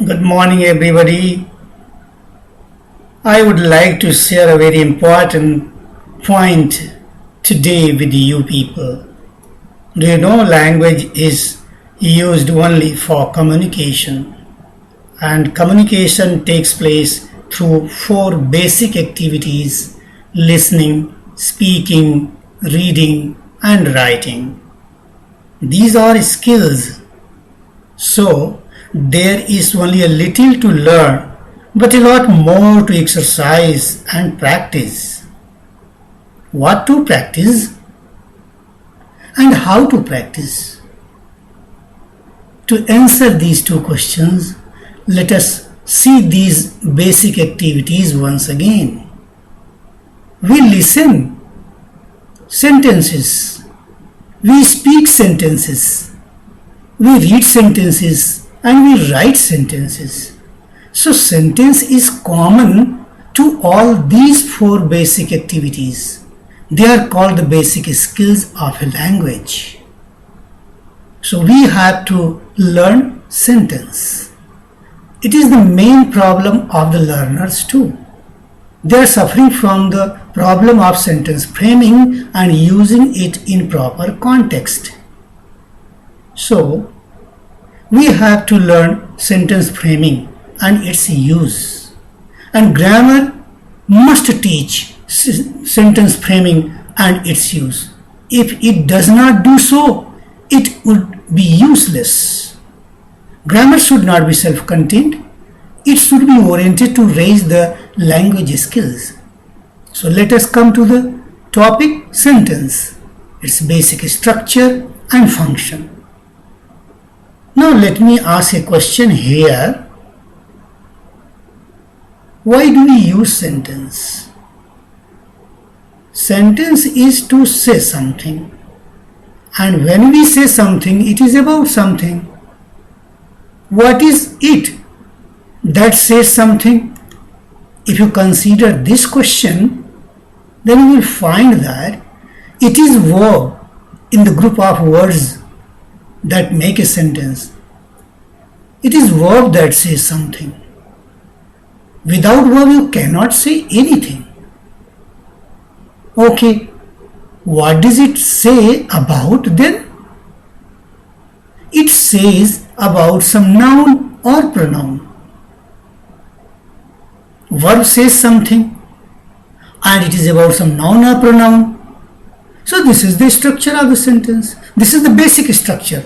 Good morning, everybody. I would like to share a very important point today with you people. Do you know language is used only for communication? And communication takes place through four basic activities: listening, speaking, reading, and writing. These are skills, so there is only a little to learn, but a lot more to exercise and practice. What to practice and how to practice? To answer these two questions, let us see these basic activities once again. We listen sentences, we speak sentences, we read sentences, and we write sentences. So sentence is common to all these four basic activities. They are called the basic skills of a language. So we have to learn sentence. It is the main problem of the learners too. They are suffering from the problem of sentence framing and using it in proper context. So we have to learn sentence framing and its use. And grammar must teach sentence framing and its use. If it does not do so, it would be useless. Grammar should not be self-contained. It should be oriented to raise the language skills. So let us come to the topic sentence, its basic structure and function. Now let me ask a question here. Why do we use sentence? Sentence is to say something. And when we say something, it is about something. What is it that says something? If you consider this question, then you will find that it is verb in the group of words that make a sentence. It is verb that says something. Without verb you cannot say anything. Okay, what does it say about then? It says about some noun or pronoun. Verb says something and it is about some noun or pronoun. So this is the structure of the sentence. This is the basic structure.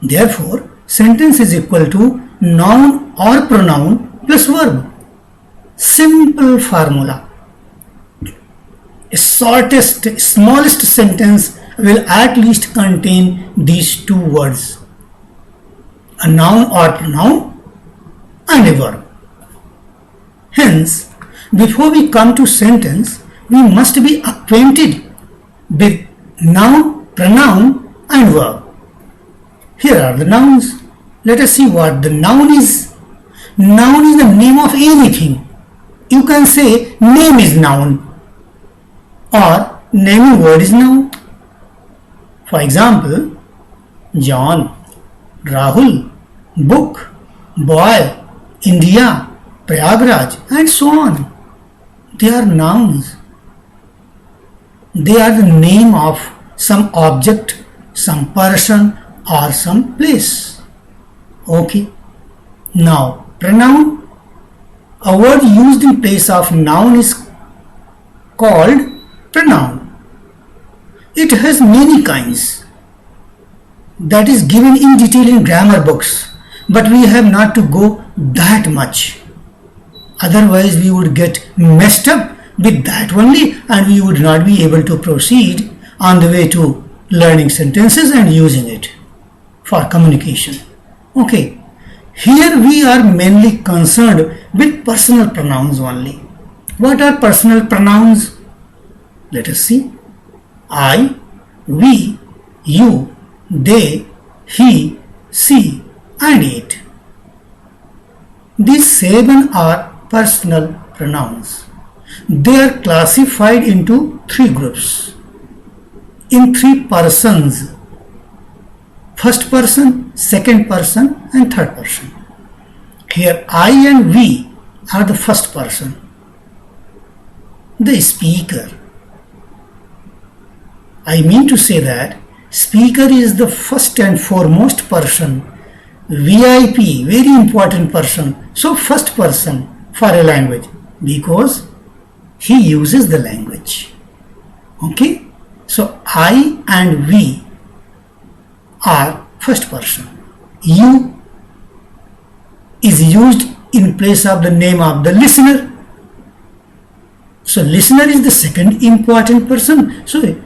Therefore, sentence is equal to noun or pronoun plus verb. Simple formula. A shortest, smallest sentence will at least contain these two words: a noun or pronoun and a verb. Hence, before we come to sentence, we must be acquainted with noun, pronoun and verb. Here are the nouns. Let us see what the noun is. Noun is the name of anything. You can say name is noun or naming word is noun. For example, John, Rahul, book, boy, India, Prayagraj, and so on. They are nouns. They are the name of some object, some person, or some place. Okay. Now, pronoun, a word used in place of noun is called pronoun. It has many kinds. That is given in detail in grammar books, but we have not to go that much. Otherwise, we would get messed up with that only and we would not be able to proceed on the way to learning sentences and using it for communication. Okay, here we are mainly concerned with personal pronouns only. What are personal pronouns? Let us see. I, we, you, they, he, she, and it. These 7 are personal pronouns. They are classified into 3 groups. In 3 persons. first person, second person and third person. Here I and we are the first person, the speaker. I mean to say that speaker is the first and foremost person, VIP, very important person. So first person for a language because he uses the language. Okay, so I and we are first person. You is used in place of the name of the listener. So listener is the second important person. So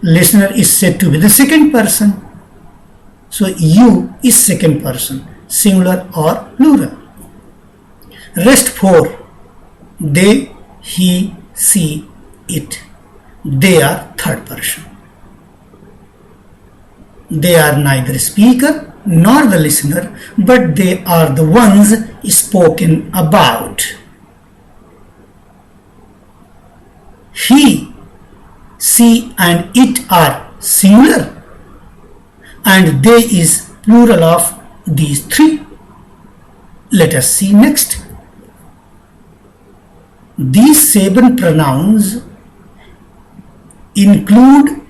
listener is said to be the second person. So you is second person, singular or plural. Rest four. They, he, she, it. They are third person. They are neither speaker nor the listener, but they are the ones spoken about. He, she and it are singular and they is plural of these three. Let us see next. These 7 pronouns include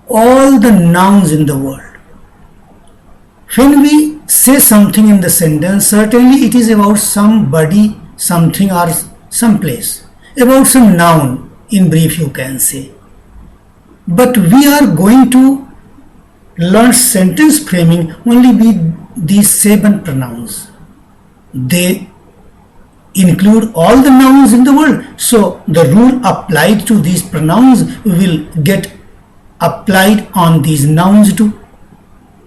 all the nouns in the world. When we say something in the sentence, certainly it is about somebody, something or some place, about some noun in brief you can say. But we are going to learn sentence framing only with these 7 pronouns. They include all the nouns in the world. So the rule applied to these pronouns will get applied on these nouns too,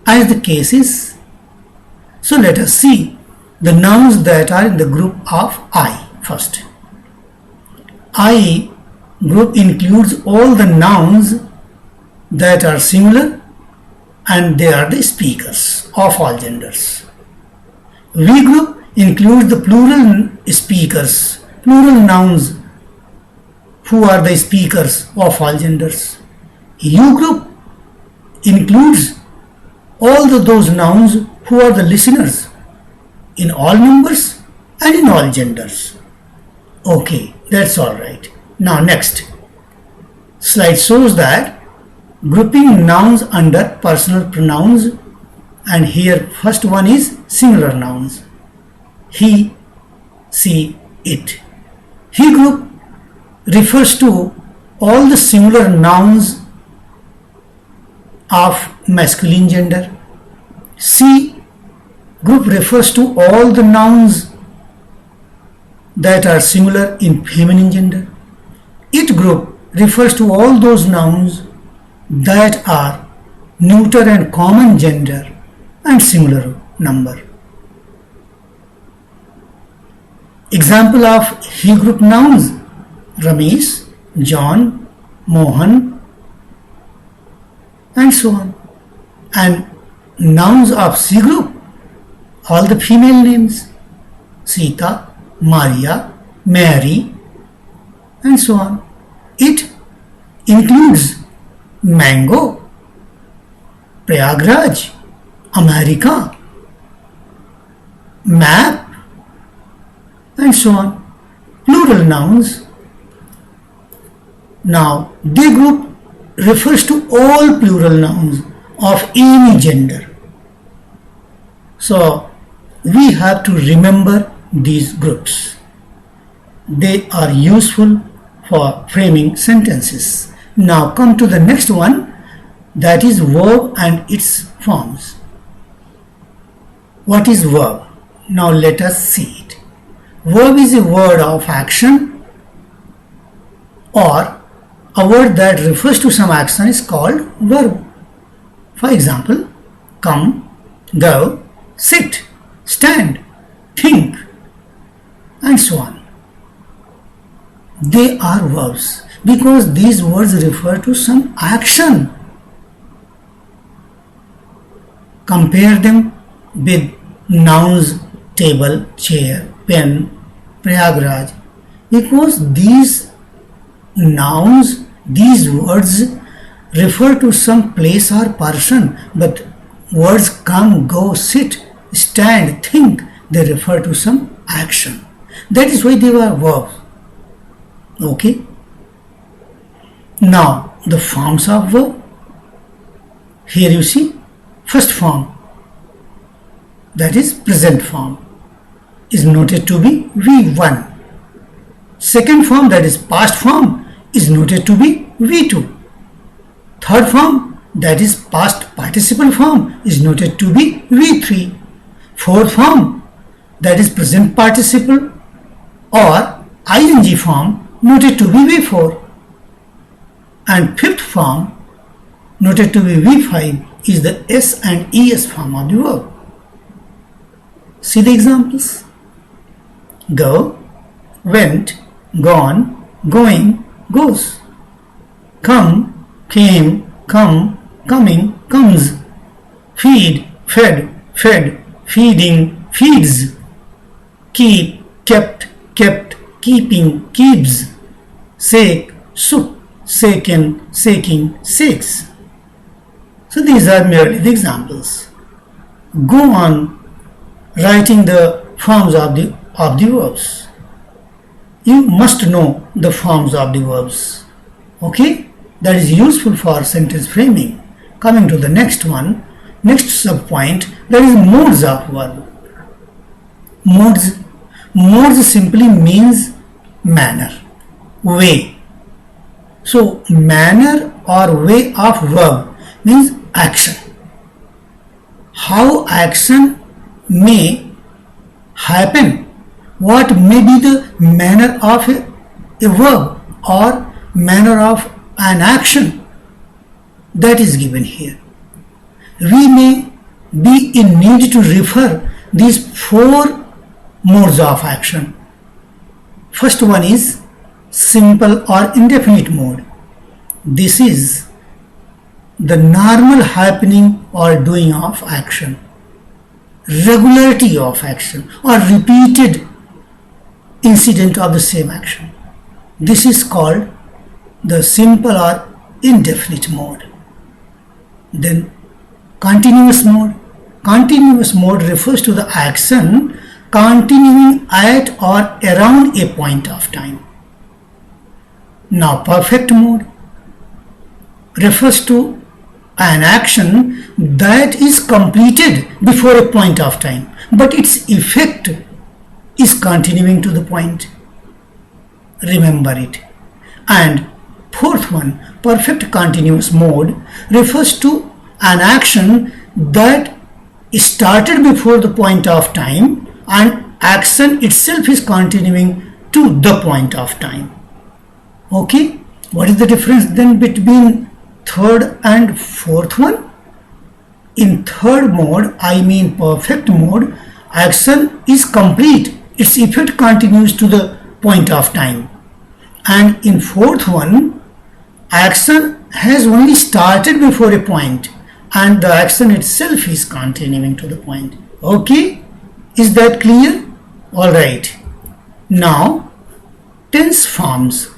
as the case is. So let us see the nouns that are in the group of I first. I group includes all the nouns that are singular and they are the speakers of all genders. V group includes the plural speakers, plural nouns who are the speakers of all genders. U group includes all those nouns who are the listeners in all numbers and in all genders. Okay, that's all right. Now next slide shows that grouping nouns under personal pronouns, and here first one is singular nouns. He, she, it. He group refers to all the singular nouns of masculine gender. She group refers to all the nouns that are singular in feminine gender. It group refers to all those nouns that are neuter and common gender and singular number. Example of he group nouns: Ramesh, John, Mohan, and so on. And nouns of C group, all the female names: Sita, Maria, Mary, and so on. It includes mango, Prayagraj, America, map, and so on. Plural nouns. Now, they group refers to all plural nouns of any gender. So, we have to remember these groups. They are useful for framing sentences. Now come to the next one, that is verb and its forms. What is verb? Now let us see it. Verb is a word of action or a word that refers to some action is called verb. For example, come, go, sit, stand, think, and so on. They are verbs because these words refer to some action. Compare them with nouns, table, chair, pen, Prayagraj, because these nouns, these words refer to some place or person, but words come, go, sit, stand, think, they refer to some action. That is why they were verbs. Okay. Now the forms of verb. Here you see first form, that is present form, is noted to be V1. Second form, that is past form, is noted to be V2. Third form, that is past participle form, is noted to be V3. Fourth form, that is present participle or ing form, noted to be V4. And fifth form, noted to be V5, is the S and ES form of the verb. See the examples. Go, went, gone, going, goes. Come, came, come, coming, comes. Feed, fed, fed, feeding, feeds. Keep, kept, kept, keeping, keeps. Sake, sook, saken, saking, sakes. So these are merely the examples. Go on writing the forms of the verbs. You must know the forms of the verbs. Okay? That is useful for sentence framing. Coming to the next one, next subpoint, that is modes of verb. Modes simply means manner, way. So manner or way of verb means action. How action may happen, what may be the manner of a verb or manner of an action, that is given here. We may be in need to refer these four modes of action. First one is simple or indefinite mode. This is the normal happening or doing of action, regularity of action or repeated incident of the same action. This is called the simple or indefinite mode. Then continuous mode. Continuous mode refers to the action continuing at or around a point of time. Now perfect mode refers to an action that is completed before a point of time, but its effect is continuing to the point. Remember it. And fourth one, perfect continuous mode, refers to an action that started before the point of time and action itself is continuing to the point of time. Okay, what is the difference then between third and fourth one? In third mode, I mean perfect mode, action is complete, its effect continues to the point of time. And in fourth one, action has only started before a point and the action itself is continuing to the point. Okay, is that clear? Alright, now tense forms.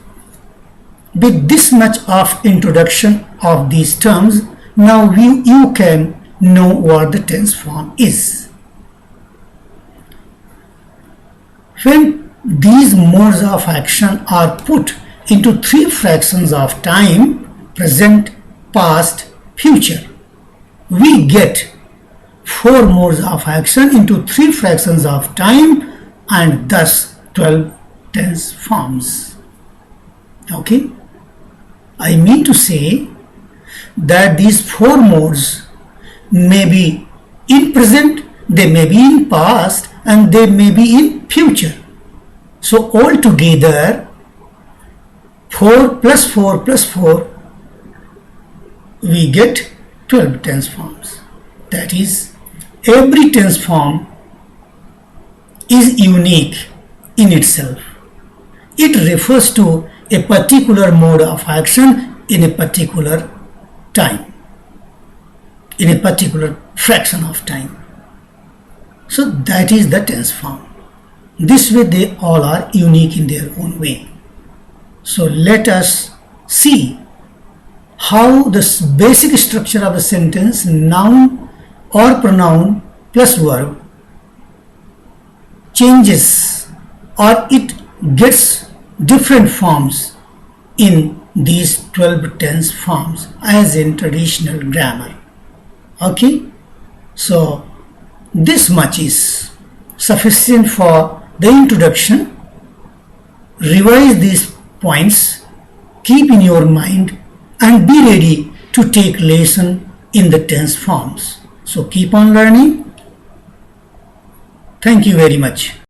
With this much of introduction of these terms, now you can know what the tense form is. When these modes of action are put into three fractions of time, present, past, future, we get four modes of action into three fractions of time and thus 12 tense forms. Okay? I mean to say that these four modes may be in present, they may be in past, and they may be in future. So altogether 4 plus 4 plus 4, we get 12 tense forms. That is, every tense form is unique in itself. It refers to a particular mode of action in a particular time, in a particular fraction of time. So that is the tense form. This way they all are unique in their own way. So let us see how the basic structure of a sentence, noun or pronoun plus verb changes or it gets different forms in these 12 tense forms as in traditional grammar. Okay, so this much is sufficient for the introduction. Revise these points, keep in your mind, and be ready to take lesson in the tense forms. So keep on learning. Thank you very much.